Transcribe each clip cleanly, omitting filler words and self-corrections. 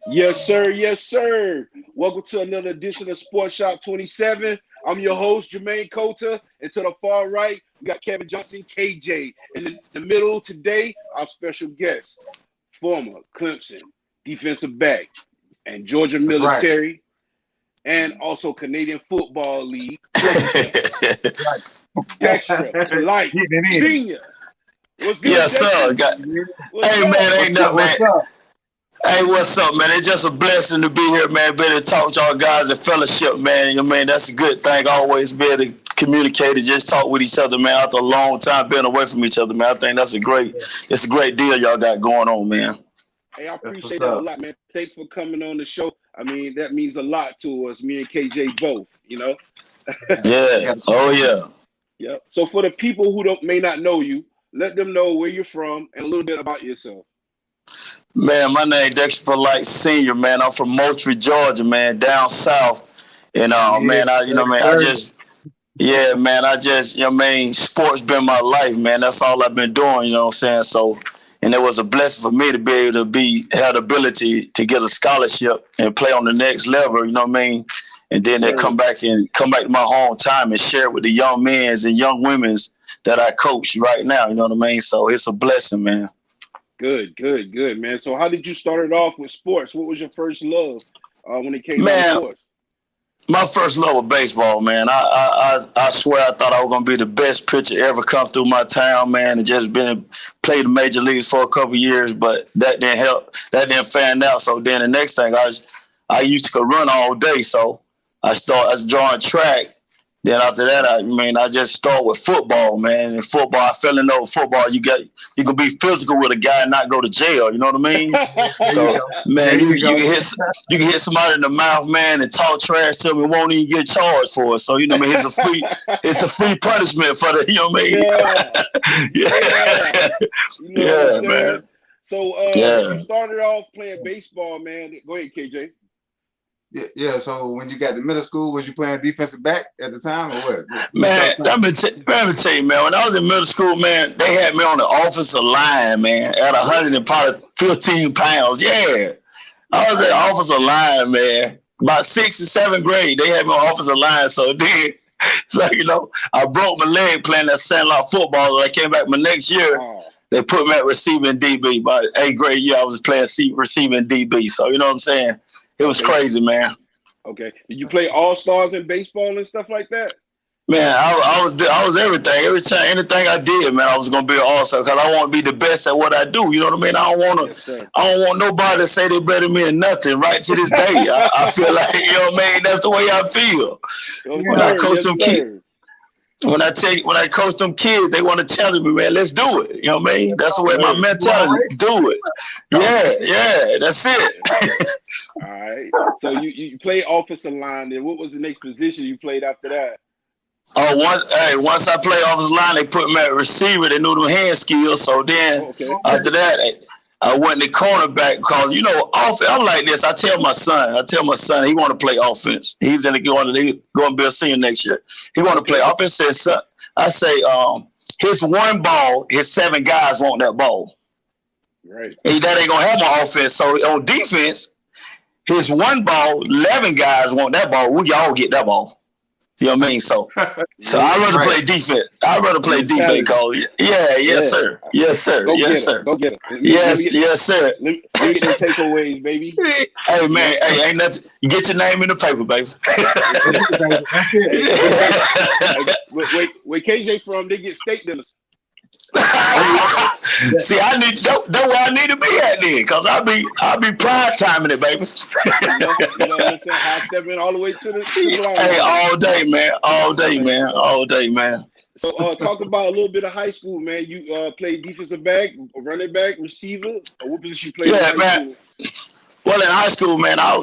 Yes, sir. Yes, sir. Welcome to another edition of Sports Shop 27. I'm your host, Jermaine Colter. And to the far right, we got Kevin Johnson, KJ. In the middle today, our special guest, former Clemson defensive back and Georgia That's right. military, and also Canadian Football League, Dextra, Light, Getting it in. Senior. What's good, Yes, sir. What's Hey, up? man, ain't What's up? nothing, man. What's up? Hey, what's up, man? It's just a blessing to be here, man. Be able to talk to y'all guys and fellowship, man. You know, man, that's a good thing. Always be able to communicate and just talk with each other, man. After a long time being away from each other, man. I think it's a great deal y'all got going on, man. Hey, I That's appreciate what's that a up. lot, man. Thanks for coming on the show. I mean, that means a lot to us, me and KJ both, you know? Yeah. Oh, yeah. Yeah. So for the people who may not know you, let them know where you're from and a little bit about yourself. Man, my name Dextra Light Senior, man. I'm from Moultrie, Georgia, man, down south. And man, sports been my life, man. That's all I've been doing, you know what I'm saying? So, and it was a blessing for me to be able to have the ability to get a scholarship and play on the next level, you know what I mean? And then they come back to my hometown and share with the young men's and young women's that I coach right now, you know what I mean? So it's a blessing, man. Good, man. So how did you start it off with sports? What was your first love when it came to Man, sports? my first love was baseball, man. I swear I thought I was gonna be the best pitcher ever come through my town, man, and just played the major leagues for a couple years, but that didn't help. That didn't fan out. So then the next thing I used to run all day, so I was drawing track. Then after that, I just started with football, man. And football, I fell in love with football. You can be physical with a guy and not go to jail. You know what I mean? So, man, you can hit somebody in the mouth, man, and talk trash to them and won't even get charged for it. So, you know what I mean? It's a free punishment for the, you know what I mean? Yeah. You know what I'm saying? Man. So, you started off playing baseball, man. Go ahead, KJ. Yeah. So when you got to middle school, was you playing defensive back at the time or what? Man, let me tell you, man. When I was in middle school, man, they had me on the offensive line, man, at 115 pounds. Yeah, I was at offensive line, man. About 6th and 7th grade, they had me on offensive line. So you know, I broke my leg playing that sandlot football. I came back my next year. They put me at receiving DB. By 8th grade year, I was playing receiving DB. So you know what I'm saying. It was crazy, man. Okay. Did you play all-stars in baseball and stuff like that? Man, I was everything. Every time, anything I did, man, I was gonna be an all-star because I want to be the best at what I do. You know what I mean? I don't want nobody to say they better than me or nothing. Right to this day, I feel like, you know what I mean. That's the way I feel. When I coach them kids, when I coach them kids, they want to challenge me, man. Let's do it. You know what I mean? That's the way my mentality. Do it. Yeah, that's it. All right. So you played offensive line. Then what was the next position you played after that? Once I played offensive line, they put me at receiver. They knew them hand skills. So then after that, I went to cornerback because, you know, I'm like this. I tell my son he want to play offense. He's going to be a senior next year. He want to play offense. I say, his one ball, his 7 guys want that ball. Right. And that ain't gonna have my offense. So on defense, his one ball, 11 guys want that ball. We all get that ball. You know what I mean? So I'd rather play defense. I'd rather play defense, call. Yes, sir. Yes, sir. Yes, sir. Go get it. Yes, sir. Let me get the takeaways, baby. Hey, man. Hey, ain't nothing. You get your name in the paper, baby. That's it. Where KJ from, they get steak dinners. See, that's where I need to be at then, because I'll be prime timing it, baby. You know what I'm saying? I step in all the way to the line. Hey, all day, man. So talk about a little bit of high school, man. You played defensive back, running back, receiver, or what position you played in high school? Well, in high school, man, I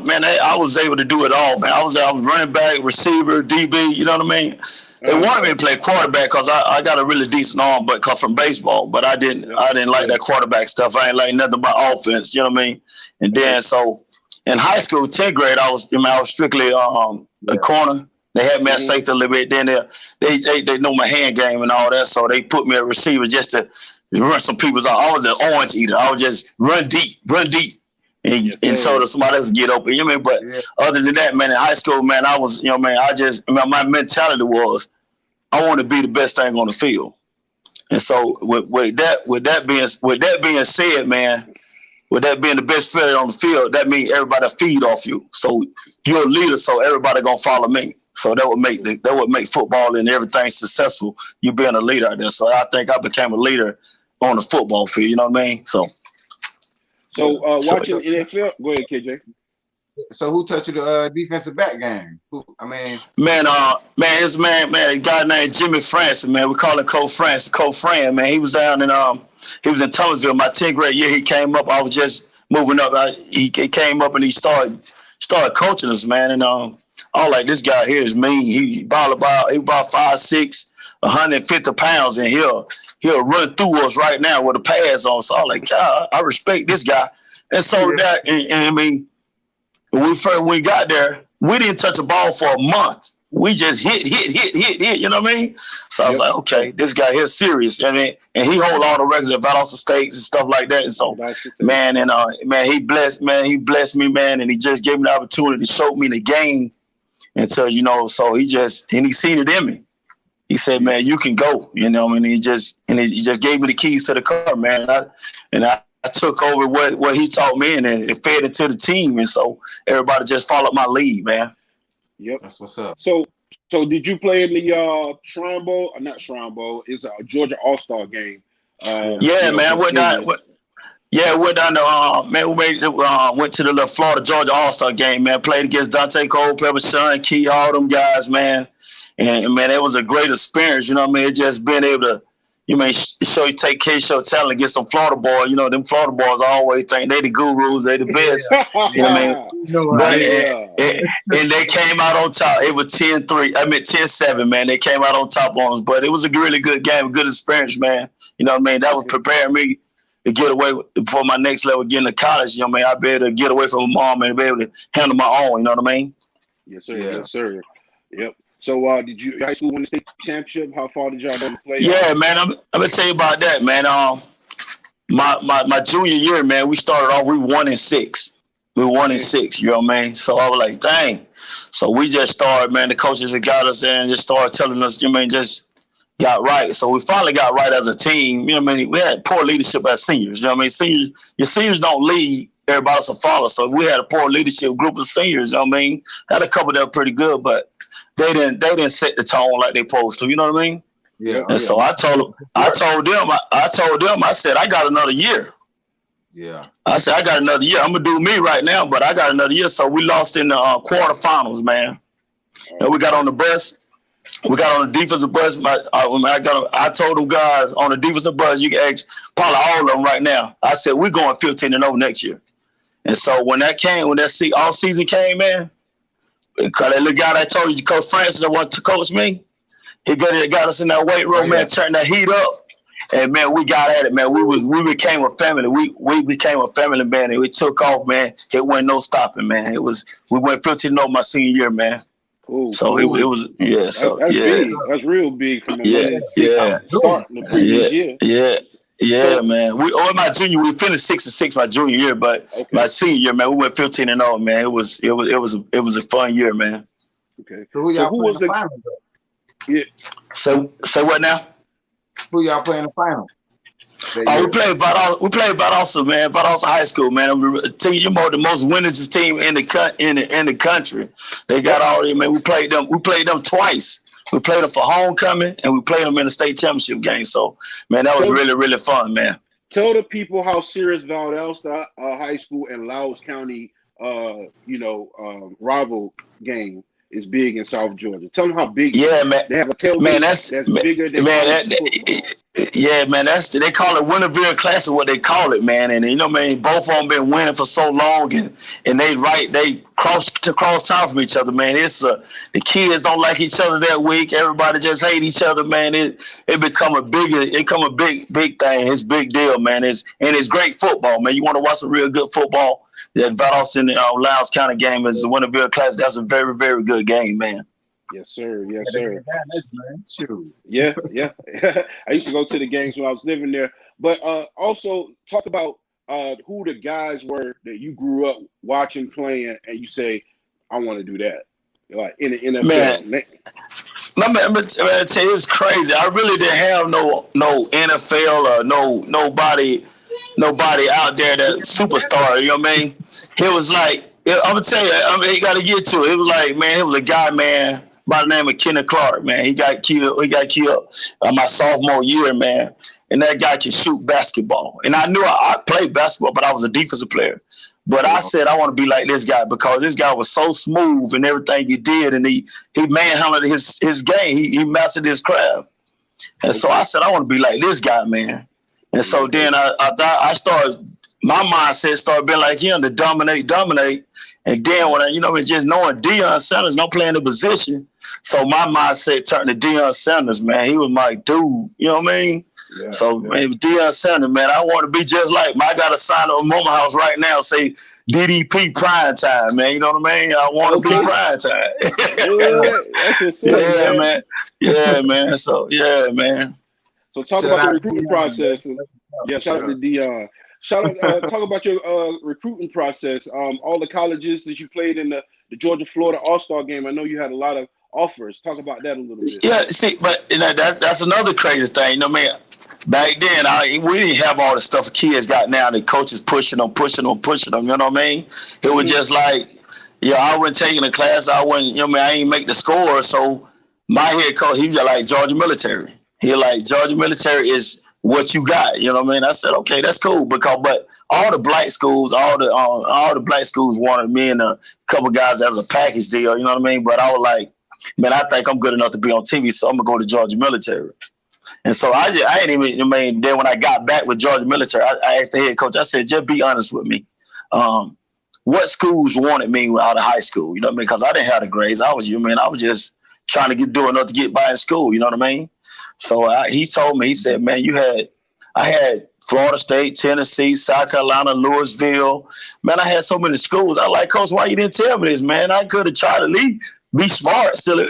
was able to do it all, man. I was running back, receiver, DB, you know what I mean? They wanted me to play quarterback because I got a really decent arm, but from baseball. But I didn't like that quarterback stuff. I ain't like nothing about offense. You know what I mean? And then so in high school, 10th grade, I was strictly a corner. They had me at safety a little bit. Then they know my hand game and all that, so they put me at receiver just to run some people's out. I was an orange eater. I would just run deep. and so that somebody else get open. You know what I mean? But other than that, man, in high school, man, I was, my mentality was I want to be the best thing on the field. And so with that being said, man, with that being the best player on the field, that means everybody feed off you. So you're a leader, so everybody gonna follow me. So that would make football and everything successful. You being a leader out there. So I think I became a leader on the football field. You know what I mean? So watching NFL. Go ahead, KJ. So who taught you the defensive back game? Man, a guy named Jimmy Francis, man. We call him Coach Francis, Coach Fran, man. He was down in he was in Thomasville. My 10th grade year, he came up. I was just moving up. He came up and he started coaching us, man. And I was like, this guy here is mean. He about 5'6", 150 pounds, and he'll run through us right now with a pads on. So I was like, God, I respect this guy. And so that, and I mean, when we got there, we didn't touch a ball for a month. We just hit, you know what I mean? So I was like, okay, this guy here is serious. I mean, and he hold all the records at Valdosta States and stuff like that. And so, man, he blessed me, man, and he just gave me the opportunity to show me the game. And so, so he seen it in me. He said, man, you can go, and he just gave me the keys to the car, man. And I took over what he taught me, and it fed into the team, and so everybody just followed my lead, man. Yep, that's what's up. So did you play in the Shrine Bowl? Not Shrine Bowl. It's a Georgia All-Star game. Man. Went down to went to the Florida Georgia All-Star game, man. Played against Dante Culpepper, Sean Key, all them guys, man. And man, it was a great experience. You know what I mean? It just being able to, take care of your talent against them Florida boys. Them Florida boys always think they the gurus, they the best. You know what I mean? And they came out on top. It was 10-3. 10-7, man. They came out on top on us. But it was a really good game, a good experience, man. You know what I mean? That was preparing me to get away for my next level, getting to college. You know what I mean? I'd be able to get away from my mom and be able to handle my own. You know what I mean? Yes, sir. Yeah. Yes, sir. Yep. So, did you high school win the state championship? How far did y'all go to play? Yeah, man. I'm gonna tell you about that, man. My junior year, man, we started off. We 1-6. We 1-6. You know what I mean? So I was like, dang. So we just started, man. The coaches that got us there and just started telling us, just got right. So we finally got right as a team. You know what I mean? We had poor leadership as seniors. You know what I mean? Your seniors don't lead. Everybody else will follow. So we had a poor leadership group of seniors. You know what I mean? Had a couple that were pretty good, but they didn't set the tone like they supposed to. You know what I mean? Yeah. And so I told them, I said, I got another year. Yeah. I said, I got another year. I'm gonna do me right now, but I got another year. So we lost in the quarterfinals, man. And we got on the bus. We got on the defensive bus. I told them guys on the defensive bus, you can ask probably all of them right now. I said, we're going 15-0 next year. And so when that all season came, man, because that little guy that I told you, Coach Francis, that wanted to coach me, he got us in that weight room, man, turned that heat up. And man, we got at it, man. We became a family. We became a family, man, and we took off, man. It wasn't no stopping, man. We went 15-0 my senior year, man. Cool. So it was that's big. That's real big from the start in the previous year. Yeah, man. My junior, we finished 6-6 my junior year, but my senior year, man, we went 15-0, man. It was a fun year, man. Okay. So who was the final? Yeah. So what now? Who y'all playing the final? We played Valdosta, man. Valdosta High School, man. The most winningest team in the country. They got all them, man. We played them twice. We played them for homecoming, and we played them in the state championship game. So, man, that was really, really fun, man. Tell the people how serious Valdosta High School and Laos County, rival game is big in South Georgia. Tell them how big. Yeah, man. They have a tailgate that's bigger than football. Yeah, man. They call it Winterville Classic, what they call it, man. And man, both of them been winning for so long, and they cross town from each other, man. It's the kids don't like each other that week. Everybody just hate each other, man. It become a big thing. It's a big deal, man. It's great football, man. You want to watch some real good football? That Valdosta in the Laos County game is the Winterville Classic. That's a very, very good game, man. Yes, sir. Yes, sir. Yeah. I used to go to the games when I was living there. But also talk about who the guys were that you grew up watching playing, and you say, I want to do that, like in the NFL. Man, let me tell you, it's crazy. I really didn't have no NFL or nobody out there that superstar. You know what I mean? It was like, I'm gonna tell you. I mean, you got to get to it. It was like, man, it was a guy, man, by the name of Kenneth Clark. Man, he got killed. My sophomore year, man. And that guy can shoot basketball. And I knew I played basketball, but I was a defensive player. But I said I want to be like this guy because this guy was so smooth in everything he did, and he manhandled his game. He mastered his craft. And so I said I want to be like this guy, man. And so then I started, my mindset started being like him, to dominate. And then when just knowing Deion Sanders don't play in the position, so my mindset turned to Deion Sanders, man. He was my dude, you know what I mean? Yeah, so man, Deion Sanders, man, I want to be just like him. I got a sign on Moment House right now, say DDP prime time, man. You know what I mean? I want to be prime time. That's what's up, man. Yeah, man. So man. So talk about the recruiting process. Yeah, shout out to Deion. Talk about your recruiting process. All the colleges that you played in the Georgia-Florida All-Star game. I know you had a lot of offers. Talk about that a little bit. Yeah, see, but that's another crazy thing. You know what I mean? Back then, we didn't have all the stuff kids got now. The coaches pushing them. You know what I mean? It was just like, I wasn't taking a class. I wasn't, I ain't make the score. So my head coach, he was like Georgia military. He like, Georgia military is what you got. You know what I mean? I said, okay, that's cool. But all the black schools, all the black schools wanted me and a couple guys as a package deal. You know what I mean? But I was like, man, I think I'm good enough to be on TV, so I'm gonna go to Georgia military. And so I ain't even, then when I got back with Georgia military, I asked the head coach, I said, just be honest with me. What schools wanted me out of high school? You know what I mean? Because I didn't have the grades. I was just trying to do enough to get by in school. You know what I mean? So he told me, he said, man, I had Florida State, Tennessee, South Carolina, Louisville. Man, I had so many schools. I like, Coach, why you didn't tell me this, man? I could have tried to be smart, still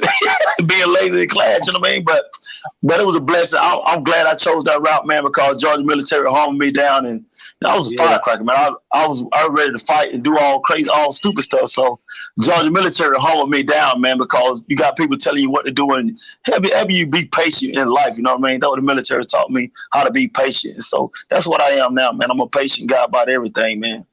being lazy in class, you know what I mean? But it was a blessing. I'm glad I chose that route, man, because Georgia military harmed me down, and I was a firecracker, man. I was ready to fight and do all stupid stuff. So Georgia military harmed me down, man, because you got people telling you what to do, and help you be patient in life. You know what I mean? That's what the military taught me, how to be patient. So that's what I am now, man. I'm a patient guy about everything, man.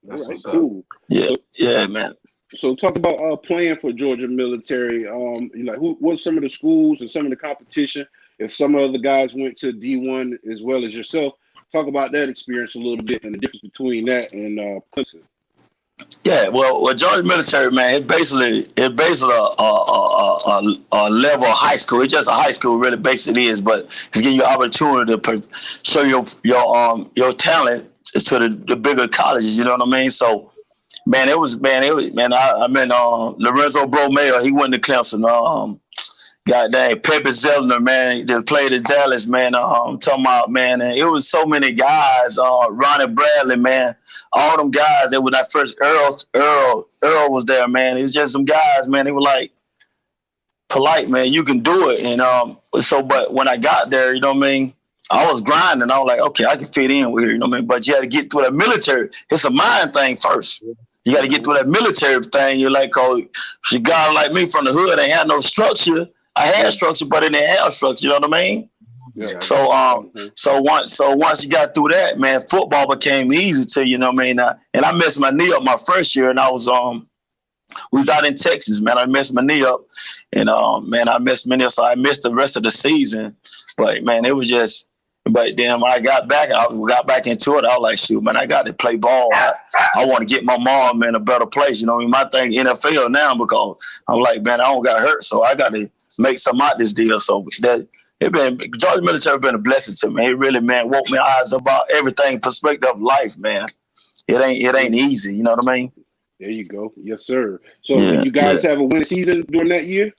That's what's cool. Yeah, man. So talk about playing for Georgia military. What's some of the schools and some of the competition? If some of the guys went to D1 as well as yourself, talk about that experience a little bit and the difference between that and Clemson. Yeah, well, Georgia military, man, it's basically a level of high school. It's just a high school, really, basically is, but it's giving you opportunity to show your talent to the bigger colleges. You know what I mean? So. Man, I mean, Lorenzo Bromeo, he went to Clemson. Goddamn, Pepe Zellner, man, that played at Dallas, man. I'm talking about, man, and it was so many guys. Ronnie Bradley, man, all them guys that were that first. Earl was there, man. It was just some guys, man. They were like polite, man. You can do it, and but when I got there, you know what I mean. I was grinding. I was like, okay, I can fit in with here, you know what I mean? But you had to get through that military. It's a mind thing first. You got to get through that military thing. You're like, she got like me from the hood. Ain't had no structure. I had structure, but it didn't have structure. You know what I mean? Yeah. So once you got through that, man, football became easy to you. You know what I mean? And I messed my knee up my first year, and I was we was out in Texas, man. I messed my knee up, and I messed my knee up, so I missed the rest of the season. But man, it was just. But then when I got back into it, I was like, shoot, man, I got to play ball. I want to get my mom in a better place. You know what I mean? My thing NFL now, because I'm like, man, I don't got hurt, so I got to make some out this deal. So Georgia military been a blessing to me. It really, man, woke my eyes about everything, perspective of life, man. It ain't easy. You know what I mean? There you go. Yes, sir. So you guys have a winning season during that year?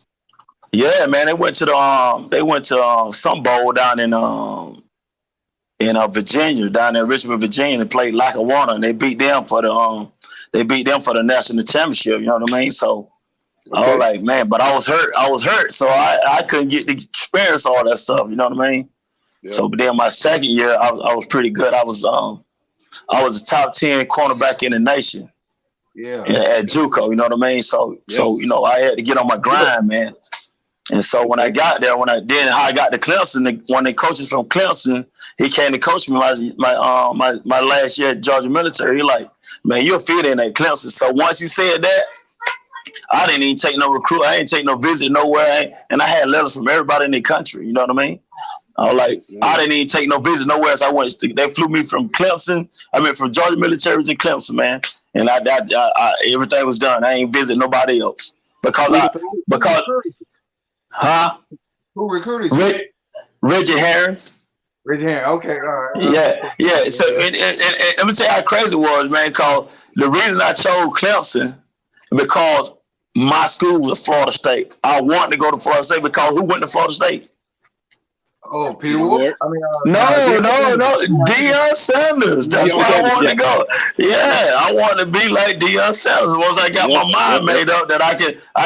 Yeah, man. They went to some bowl down in Virginia, down in Richmond, Virginia, and played Lackawanna, and they beat them for the national championship. You know what I mean? So I was like, man, but I was hurt, so I couldn't get to experience all that stuff. You know what I mean? Yeah. So, but then my second year, I was pretty good. I was I was a top 10 cornerback in the nation. Yeah. At JUCO, you know what I mean? So you know, I had to get on my grind, man. And so when I got there, how I got to Clemson, one of the coaches from Clemson, he came to coach me my last year at Georgia Military. He like, man, you'll fit in at Clemson. So once he said that, I didn't even take no recruit. I didn't take no visit nowhere. And I had letters from everybody in the country. You know what I mean? I was like, I didn't even take no visit nowhere else. They flew me from Clemson. From Georgia Military to Clemson, man. And I everything was done. I ain't visit nobody else Who recruited you? Reggie Herring. Reggie Herring. Okay, all right. Yeah. So and let me tell you how crazy it was, man. Cause the reason I chose Clemson because my school was Florida State. I wanted to go to Florida State because who went to Florida State? Oh, Peter Ward? No, Deion Sanders. That's where I wanted to go. Yeah, I wanted to be like Deion Sanders. Once I got my mind made up that I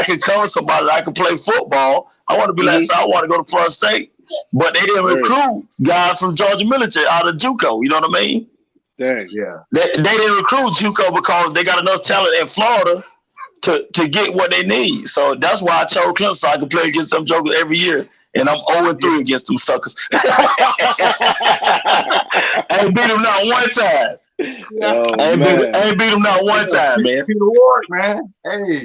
could cover somebody, that I could play football, I want to be like, so I want to go to Florida State. But they didn't recruit guys from Georgia Military out of JUCO. You know what I mean? Dang. Yeah. They didn't recruit JUCO because they got enough talent in Florida to get what they need. So that's why I chose Clemson, so I could play against them jokers every year. And I'm 0-3 against them suckers. I ain't beat them not one time. I ain't beat them not one time, man. Peter Ward, man. Hey.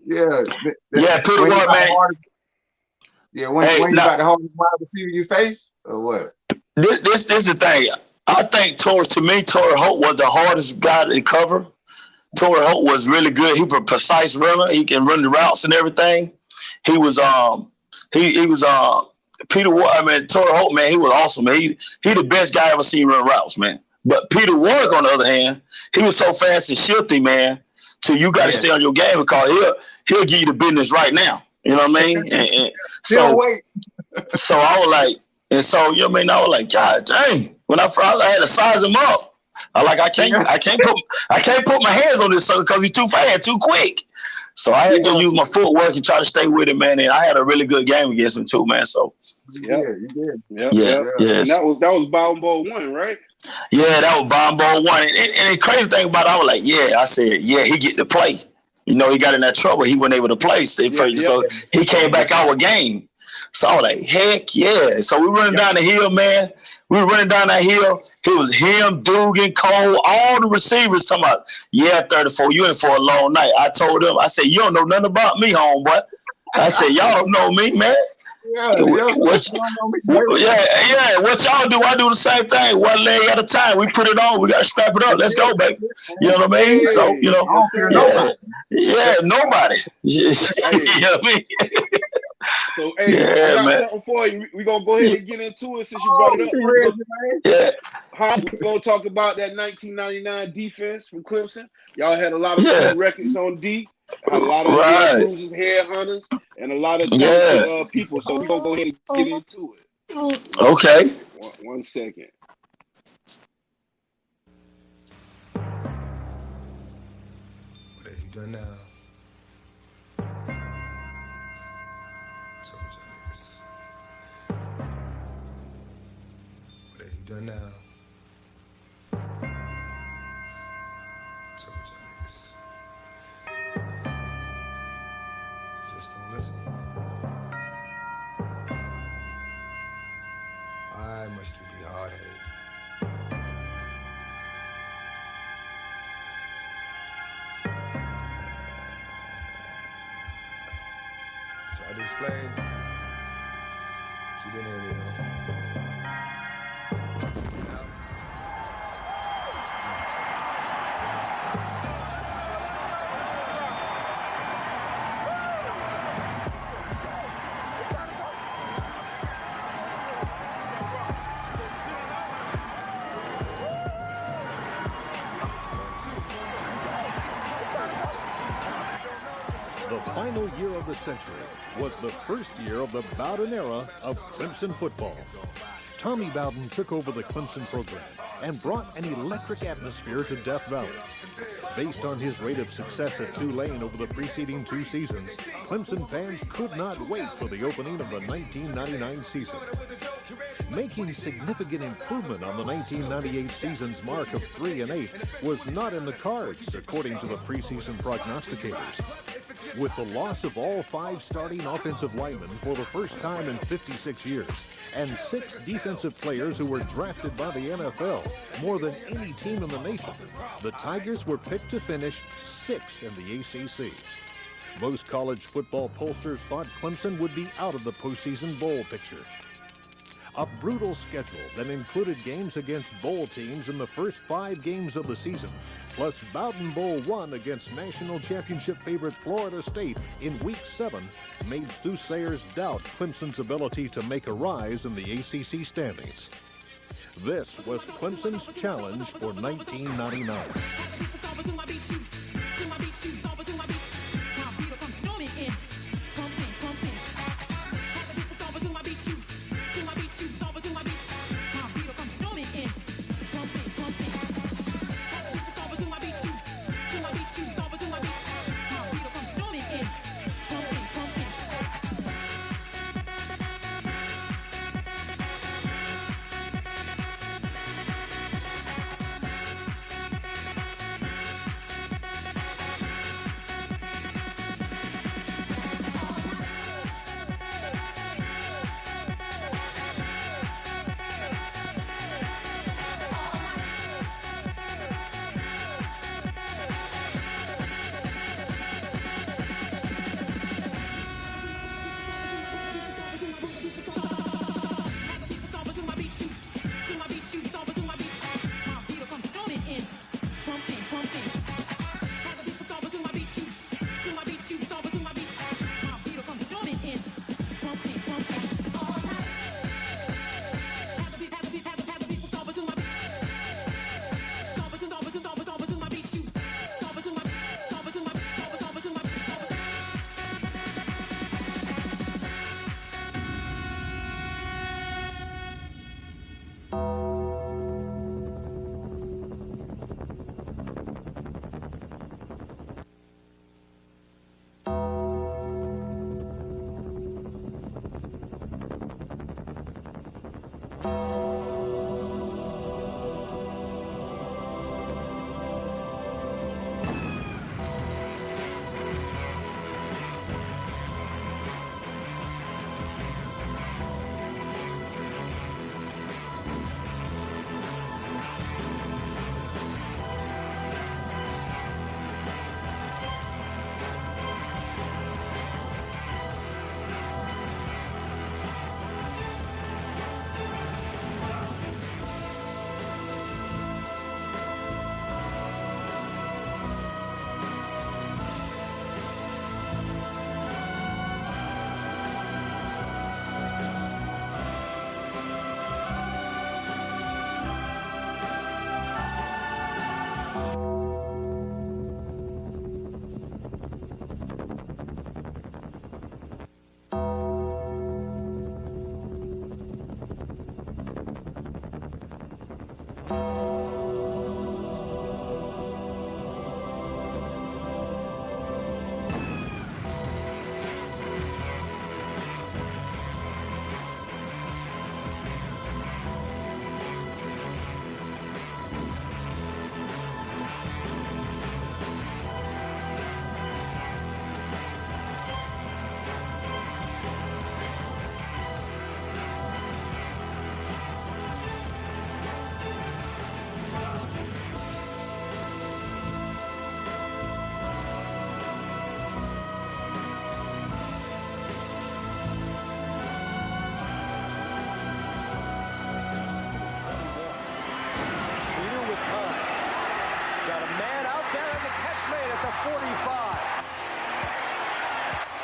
Yeah, Peter Ward, man. When you got the hardest wide receiver you face, or what? This is the thing. I think Torry Holt was the hardest guy to cover. Torry Holt was really good. He was a precise runner. He can run the routes and everything. He was Peter Ward. Torry Holt, man, he was awesome. Man. He the best guy I ever seen run routes, man. But Peter Ward, on the other hand, he was so fast and shifty, man. So you got to stay on your game because he'll give you the business right now. You know what I mean? And so I was like, and so you know what I mean. I was like, God dang! When I had to size him up. I can't put my hands on this sucker because he's too fast, too quick. So I had to use my footwork and try to stay with him, man. And I had a really good game against him too, man. So you did. And that was Bowden Bowl 1, right? Yeah, that was Bowden Bowl 1. And the crazy thing about it, I was like, I said, he get to play. You know, he got in that trouble. He wasn't able to play. So he came back our game. So I was like, heck yeah. So we running down the hill, man. We were running down that hill. It was him, Dugan, Cole, all the receivers talking about, 34, you in for a long night. I told them, I said, you don't know nothing about me, homeboy. I said, y'all don't know me, man. What y'all do, I do the same thing. One leg at a time. We put it on. We got to strap it up. Let's go, baby. You know what I mean? So, you know. I don't fear nobody. Yeah, nobody. You know what I mean? So, hey, I got something for you. We're going to go ahead and get into it since you brought it up. We're going to talk about that 1999 defense from Clemson. Y'all had a lot of strong records on D, a lot of head bruisers, head hunters, and a lot of talented people. So we're going to go ahead and get into it. Okay. One second. What have you done now? What have you done now? Told y'all niggas. Just don't listen. Why must you be hard-headed? Tried to explain. She didn't hear me, though. The final year of the century was the first year of the Bowden era of Clemson football. Tommy Bowden took over the Clemson program and brought an electric atmosphere to Death Valley. Based on his rate of success at Tulane over the preceding 2 seasons, Clemson fans could not wait for the opening of the 1999 season. Making significant improvement on the 1998 season's mark of 3-8 was not in the cards, according to the preseason prognosticators. With the loss of all 5 starting offensive linemen for the first time in 56 years, and 6 defensive players who were drafted by the NFL, more than any team in the nation, the Tigers were picked to finish 6th in the ACC. Most college football pollsters thought Clemson would be out of the postseason bowl picture. A brutal schedule that included games against bowl teams in the first 5 games of the season, plus Bowden Bowl 1 against national championship favorite Florida State in Week 7, made soothsayers doubt Clemson's ability to make a rise in the ACC standings. This was Clemson's challenge for 1999.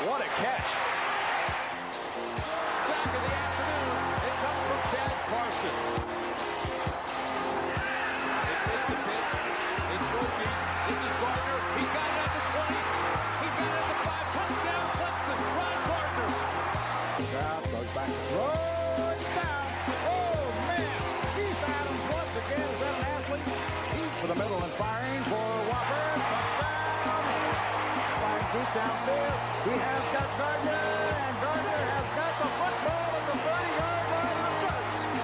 What a catch. Sack of the afternoon. It comes from Chad Carson. They take the pitch. They throw deep. This is Gardner. He's got it at the 20. He's got it at the 5. Touchdown, Clemson. Ron Gardner. He's out. Goes back to throw. It's down. Oh, man. Keith Adams once again is that an athlete. He's for the middle and firing for Whopper. Touchdown. Flying deep downfield. He has got Gardner, and Gardner has got the football at the 30-yard line of the Ducks.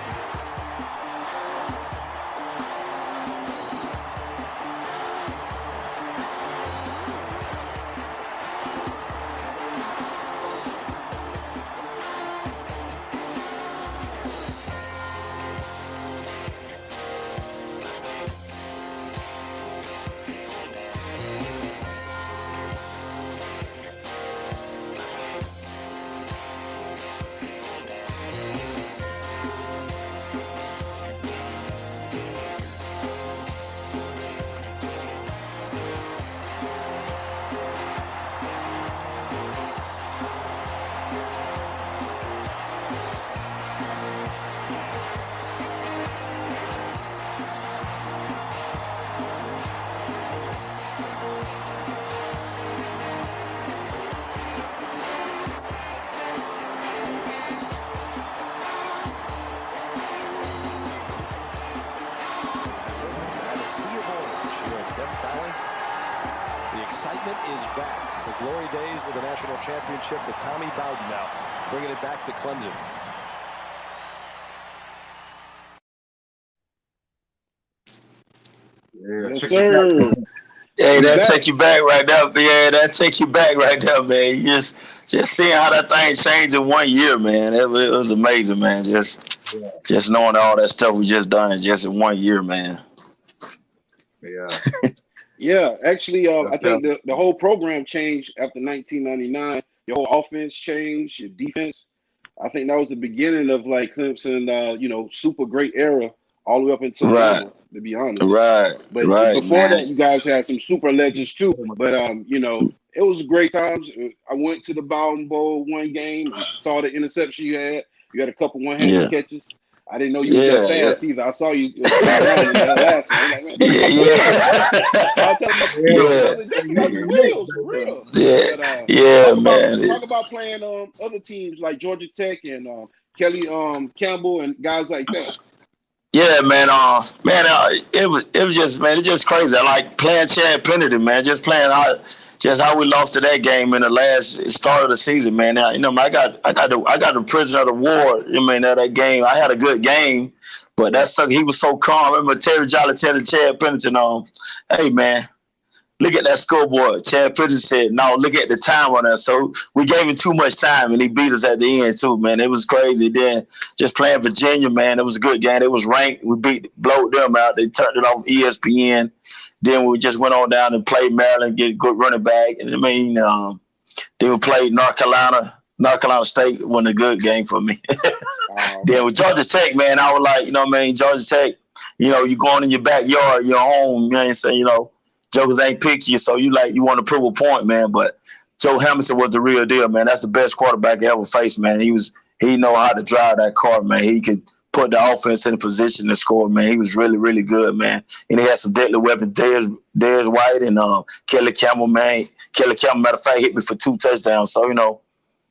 The excitement is back. The glory days of the national championship with Tommy Bowden now, bringing it back to Clemson. Yeah, Yes, sir. Hey, He's that back. take you back right there. Yeah, that take you back right there, man. Just seeing how that thing changed in 1 year, man. It was amazing, man. Just knowing all that stuff we just done just in 1 year, man. yeah. Yeah, actually, I That's think tough. the whole program changed after 1999. Your whole offense changed, your defense. I think that was the beginning of like Clemson, super great era all the way up until Right, now, to be honest. right, But right, before that, man. you guys had some super legends too. But it was great times. I went to the Bowden Bowl one game and saw the interception you had. You had a couple one-handed Yeah, catches. I didn't know you was that yeah, yeah, fast either. I saw you spin around in that last one. I'm like, man, yeah, how fast is that? I yeah, was telling my teammates, I yeah, was like, that's some wheels for real. yeah, But yeah, talk about man. playing other teams like Georgia Tech and Kelly Campbell and guys like that. Yeah, man. It was just, man, it's just crazy. I like playing Chad Pennington, man. Just how we lost to that game in the last start of the season, man. Now, man, I got the prisoner of the war. Of that game. I had a good game, but that sucker, he was so calm. I remember Terry Jolly telling Chad Pennington, hey man, look at that scoreboard. Chad Pennington said, no, look at the time on that. So we gave him too much time, and he beat us at the end too, man. It was crazy. Then just playing Virginia, man, it was a good game. It was ranked. We blowed them out. They turned it off ESPN. Then we just went on down and played Maryland, get a good running back. And then we played North Carolina. North Carolina State won a good game for me. Then with Georgia Tech, man, I was like, Georgia Tech, you going in your backyard, your home, you know what I'm saying, jokers ain't pick you, so you want to prove a point, man. But Joe Hamilton was the real deal, man. That's the best quarterback I ever faced, man. He know how to drive that car, man. He could put the offense in a position to score, man. He was really, really good, man. And he had some deadly weapons. Dez White and Kelly Campbell, man. Kelly Campbell, matter of fact, hit me for 2 touchdowns. So,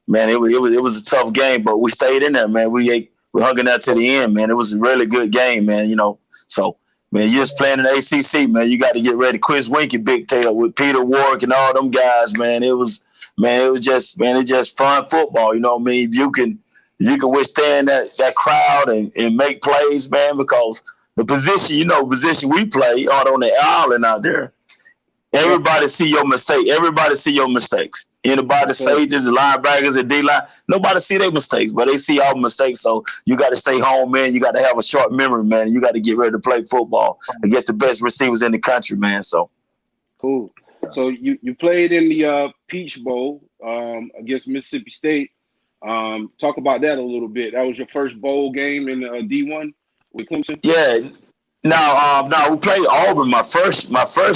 man, it was a tough game, but we stayed in there, man. We hung in there to the end, man. It was a really good game, man. So, man, you just playing in the ACC, man. You got to get ready. Chris Winky, Big Tail with Peter Warwick and all them guys, man. It was just fun football. You know what I mean? You can withstand that crowd and make plays, man. Because the position we play out on the island out there. Everybody see your mistake. Everybody see your mistakes. Anybody say this, the linebackers and D-line, nobody see their mistakes, but they see all mistakes. So you got to stay home, man. You got to have a short memory, man. You got to get ready to play football against the best receivers in the country, man. So cool. So you played in the Peach Bowl against Mississippi State. Talk about that a little bit. That was your first bowl game in D1 with Clemson? Yeah. No, we played Auburn my first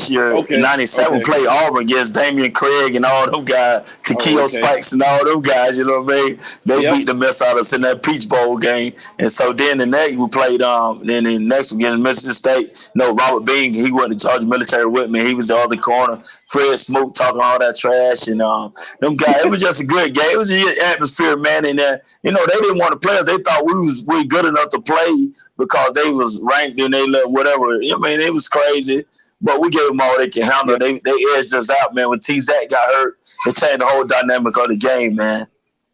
year in '97. We played Auburn against Damian Craig and all them guys, Takeo Spikes and all them guys. You know what I mean? They beat the mess out of us in that Peach Bowl game. And so then the next we played. Then the next against Mississippi State. Robert Bean, he went to Georgia Military with me. He was the other corner. Fred Smoot talking all that trash and them guys. It was just a good game. It was a good atmosphere, man. And they didn't want to play us. They thought we good enough to play because they was ranked and they whatever. I mean, it was crazy, but we gave them all they can handle. They edged us out, man. When T-Zach got hurt, it changed the whole dynamic of the game, man.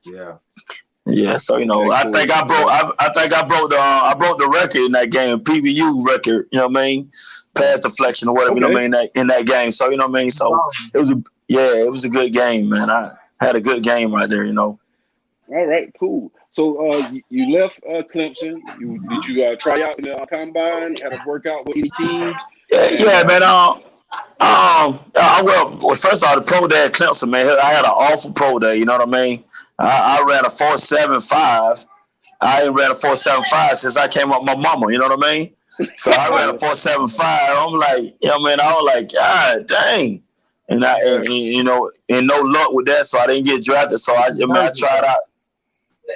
Yeah. So I think I broke the record in that game, PVU record. You know what I mean? Pass deflection or whatever. You know what I mean? In that game. So you know what I mean? So it was a good game, man. I had a good game right there. All right, cool. So you left Clemson. Did you try out in the combine? Had a workout with any teams? Yeah, man. Well, first of all, the pro day at Clemson, man. I had an awful pro day. You know what I mean? I ran a 4.75. I ain't ran a 4.75 since I came up with my mama. You know what I mean? So I ran a 4.75. I'm like, I was like, God dang. And and no luck with that, so I didn't get drafted. So I tried out.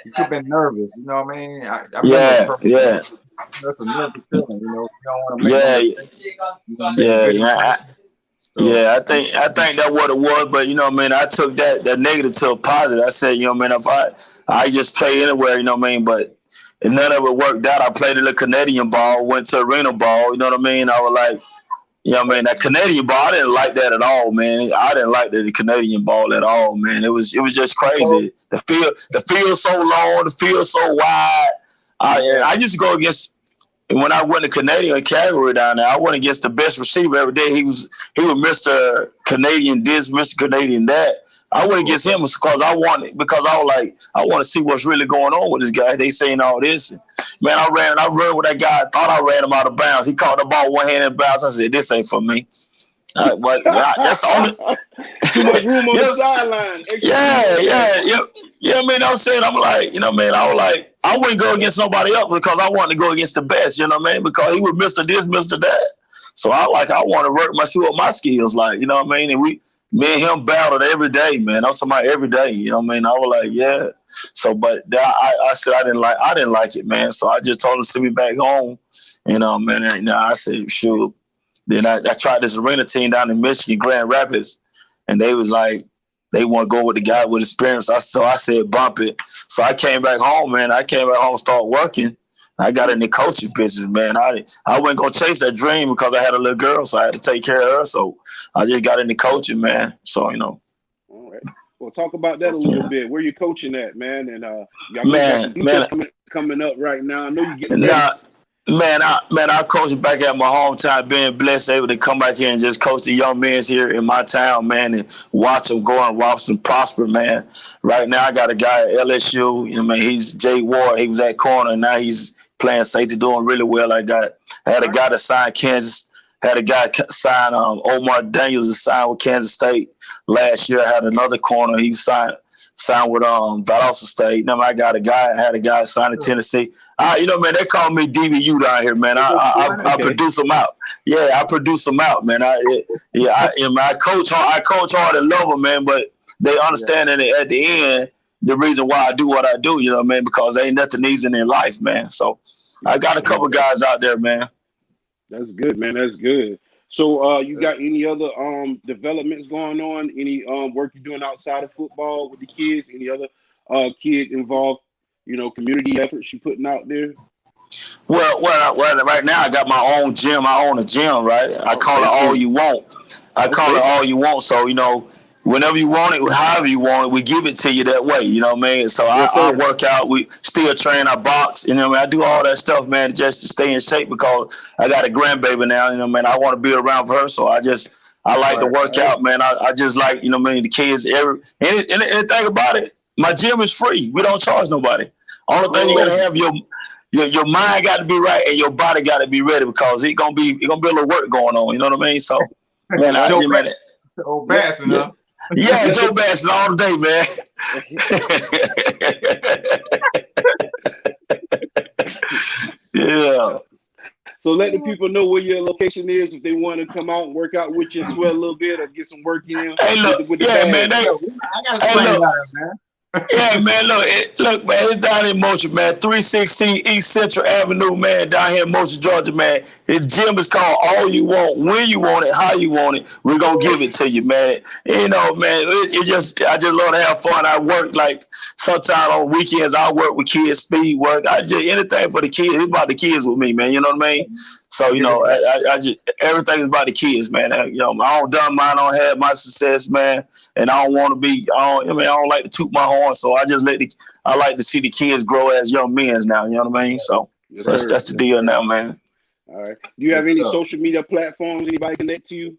You could have been nervous, you know what I mean? Yeah. That's a nervous feeling, you don't want to make no mistakes. So, yeah, I think that's what it was. But you know what I mean, I took that negative to a positive. I said, you know what I mean, if I just play anywhere, you know what I mean, but and none of it worked out. I played a little Canadian ball, went to arena ball, you know what I mean? I was like, you know what I mean, that Canadian ball, I didn't like that at all, man. I didn't like the Canadian ball at all, man. It was just crazy. The field so long, the field so wide. I used to go against. And when I went to Canadian in Calgary down there, I went against the best receiver every day. He was Mr. Canadian this, Mr. Canadian that. I went against him because I was like, I want to see what's really going on with this guy. They saying all this. Man, I ran with that guy. I thought I ran him out of bounds. He caught the ball one hand in bounds. I said, this ain't for me. But that's the only too much room on the sideline. Yeah, I mean, I was saying, I'm like, you know what I mean? I was like, I wouldn't go against nobody else because I wanted to go against the best, you know what I mean? Because he was Mr. this, Mr. that. So I want to work see what my skills like, you know what I mean? And me and him battled every day, man. I'm talking about every day, you know what I mean? I was like, yeah. So, but I said I didn't like it, man. So I just told him to send me back home, you know, man. And I said, sure. Then I tried this arena team down in Michigan, Grand Rapids, and they was like, they want to go with the guy with experience. So I said, bump it. So I came back home, man. I came back home, started working. I got in the coaching business, man. I wasn't going to chase that dream because I had a little girl, so I had to take care of her. So I just got into coaching, man. So, you know. All right. Well, talk about that a little bit. Where you coaching at, man? And y'all got some coming up right now. I know you getting ready. I coach back at my hometown, being blessed, able to come back here and just coach the young men here in my town, man, and watch them go and watch them prosper, man. Right now, I got a guy at LSU, you know, man, he's Jay Ward. He was at corner, and now he's playing safety, doing really well. I had a guy that signed Kansas, had a guy sign Omar Daniels that signed with Kansas State last year. I had another corner, he signed with Valdosta State. Then I had a guy signed in Tennessee. You know, man, they call me DBU down here, man. I produce them out. Yeah, I produce them out, man. I coach hard and love them, man. But they understand that at the end, the reason why I do what I do, you know what I mean? Because ain't nothing easy in their life, man. So I got a couple guys out there, man. That's good, man. That's good. So you got any other developments going on? Any work you're doing outside of football with the kids? Any other kid involved, you know, community efforts you putting out there? Well, right now I got my own gym. I own a gym, right? I call it All You Want. Call it All You Want. So, you know, whenever you want it, however you want it, we give it to you that way. You know what I mean? So I work out. We still train. I box. You know what I mean? I do all that stuff, man, just to stay in shape because I got a grandbaby now. You know what I mean? I want to be around for her. So I like to work out, man. I just like, you know what I mean, the kids. Anything about it, my gym is free. We don't charge nobody. Only thing you got to have your mind got to be right and your body got to be ready because it's gonna be a little work going on. You know what I mean? So, man, Joe Bassin, huh? Yeah, Joe Bassin all day, man. Yeah. So let the people know where your location is if they want to come out and work out with you and sweat a little bit or get some work in. Hey, look, man. I got to swing out, man. Yeah, man, look, man, it's down in Motion, man. 316 East Central Avenue, man, down here in Motion, Georgia, man. The gym is called All You Want, when you want it, how you want it. We're going to give it to you, man. You know, man, I just love to have fun. I work, like, sometimes on weekends, I work with kids, speed work. Anything for the kids. It's about the kids with me, man. You know what I mean? So, you know, I just everything is about the kids, man. You know, I don't done mine, I don't have my success, man. And I don't want to be, I don't like to toot my horn. So I like to see the kids grow as young men now. You know what I mean? So that's the deal now, man. All right. Do you have any social media platforms? Anybody connect to you?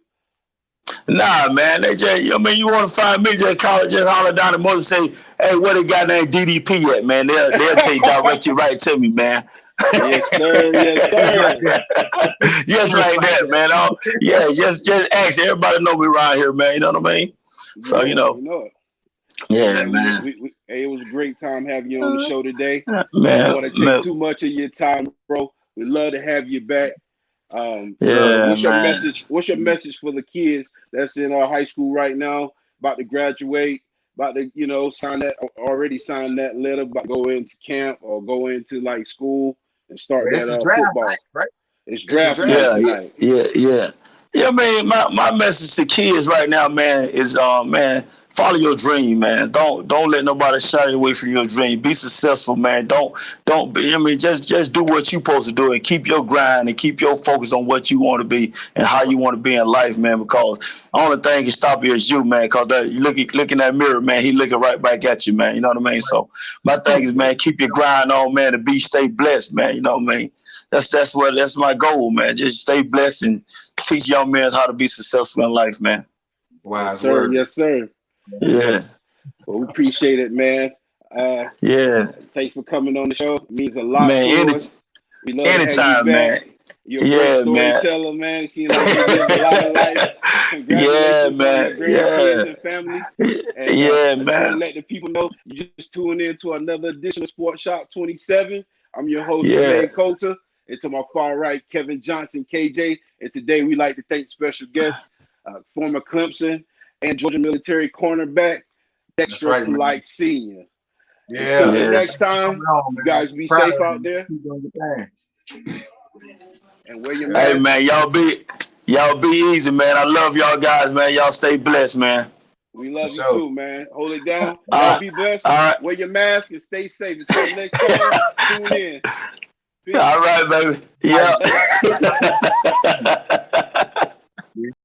Nah, man. They just, you want to find me, just call it, just holler down the motor and say, hey, where the guy named DDP at, man? They'll direct you right to me, man. Yes, sir. Yes, sir. Just like that, man. Just ask. Everybody know me around here, man. You know what I mean? So, you know. Yeah, man. It was a great time having you on the show today. Man, I don't want to take too much of your time, bro. We'd love to have you back. What's your message? What's your message for the kids that's in high school right now, about to graduate, about to already signed that letter, about to go into camp or go into like school and start that draft football? night, right? It's draft night. Yeah. Yeah, I mean, my message to kids right now, man, is man, follow your dream, man. Don't let nobody shy you away from your dream. Be successful, man. Don't be. I mean, just do what you supposed to do and keep your grind and keep your focus on what you want to be and how you want to be in life, man. Because the only thing can stop you is you, man. Because you look in that mirror, man. He looking right back at you, man. You know what I mean? So my thing is, man, keep your grind on, man, and stay blessed, man. You know what I mean? That's my goal, man. Just stay blessed and teach young men how to be successful in life, man. Wise Sir, word. yes, sir. Yeah. Well, we appreciate it, man. Yeah. Thanks for coming on the show. It means a lot Man, to us. We love to have you anytime, back. man. You're a Yeah, great man. storyteller, man. It seems like you live a lot of life. Congratulations on your grandkids and family. And Yeah, I just want to man. let the people know you just tuned in to another edition of Sports Shop 27. I'm your host, Yeah. Jermaine Colter. And to my far right, Kevin Johnson, KJ. And today we like to thank special guests, former Clemson and Georgia military cornerback, Dextra right, man. Polite Sr. Yeah. Until the Yes. next time, you guys be Proud safe of out you. there Keep doing your thing. and wear your Hey, mask. man, y'all be easy, man. I love y'all guys, man. Y'all stay blessed, man. We love you sure. too, man. Take it down. All Y'all right. be blessed. All right. Wear your mask and stay safe. Until next time, tune in. Peace. All right, baby. Yeah.